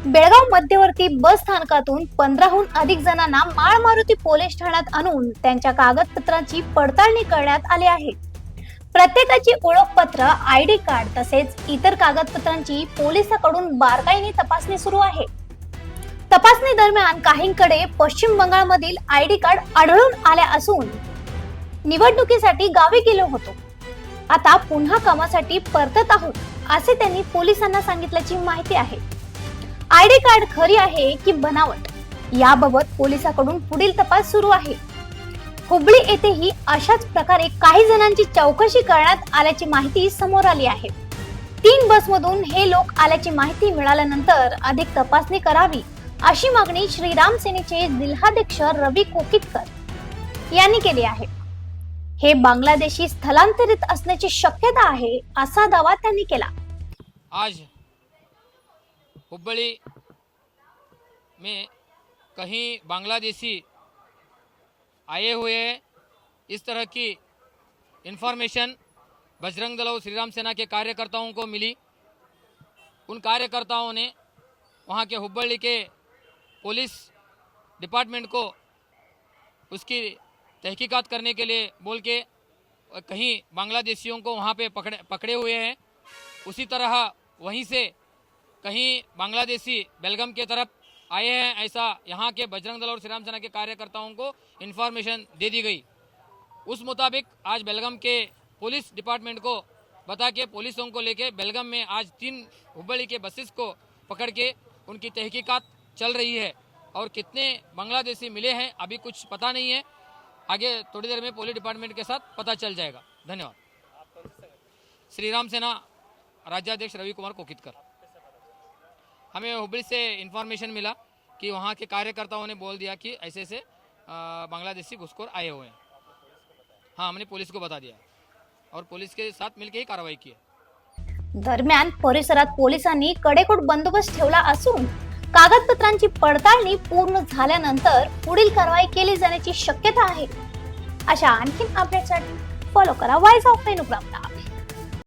बेळगाव मध्यवर्ती बस स्थानकातून 15हून अधिक जणांना माळ मारुती पोलीस ठाण्यात आणून त्यांच्या कागदपत्रांची पडताळणी करण्यात आली आहे। प्रत्येकाची ओळखपत्र, आयडी कार्ड तसेच इतर कागदपत्रांची पोलिसांकडून बारकाईने तपासणी सुरू आहे। तपासणी दरम्यान काहींकडे पश्चिम बंगालमधील आयडी कार्ड आढळून आले असून निवडणुकीसाठी गावी गेलो होतो, आता पुन्हा कामासाठी परतत आहोत असे त्यांनी पोलिसांना सांगितल्याची माहिती आहे। आयडी कार्ड खरी आहे की बनावट याबाबत पोलिसांकडून पुढील तपास सुरू आहे। हुबळी येथेही अशाच प्रकारे काही जणांची चौकशी करण्यात आल्याची माहिती समोर आली आहे। 3 बसमधून हे लोक आल्याची माहिती मिळाल्यानंतर अधिक तपासणी करावी अशी मागणी श्रीराम सेनेचे जिल्हाध्यक्ष रवी कोकिटकर यांनी केली आहे। हे बांगलादेशी स्थलांतरित असण्याची शक्यता आहे असा दावा त्यांनी केला। आज हुबली में कहीं बांग्लादेशी आए हुए हैं। इस तरह की इन्फॉर्मेशन बजरंग दल और श्रीराम सेना के कार्यकर्ताओं को मिली। उन कार्यकर्ताओं ने वहाँ के हुबली के पुलिस डिपार्टमेंट को उसकी तहकीकात करने के लिए बोल के कहीं बांग्लादेशियों को वहाँ पे पकड़े हुए हैं। उसी तरह वहीं से कहीं बांग्लादेशी बेलगाम के तरफ आए हैं, ऐसा यहाँ के बजरंग दल और श्रीराम सेना के कार्यकर्ताओं को इन्फॉर्मेशन दे दी गई। उस मुताबिक आज बेलगाम के पुलिस डिपार्टमेंट को बता के पुलिसों को लेके बेलगाम में आज 3 हुबली के बसेस को पकड़ के उनकी तहकीकात चल रही है। और कितने बांग्लादेशी मिले हैं अभी कुछ पता नहीं है, आगे थोड़ी देर में पुलिस डिपार्टमेंट के साथ पता चल जाएगा। धन्यवाद। श्रीराम सेना राज्याध्यक्ष रवि कुमार कोकिटकर। हमें हुबली से इन्फॉर्मेशन मिला कि वहाँ के कार्यकर्ताओं ने बोल दिया कि ऐसे ऐसे बांग्लादेशी घुसखोर आए हुए हैं। हाँ, हमने पुलिस को बता दिया और पुलिस के साथ मिलकर ही कार्रवाई की है। दरम्यान परिसरात पोलिसांनी कडेकोट बंदोबस्त ठेवला असून कागदपत्रांची पडताळणी पूर्ण झाल्यानंतर पुढील कारवाई केली जाण्याची शक्यता आहे। अशा आणखीन अपडेट्ससाठी फॉलो करा वाईज ऑफ मेनुग्राम।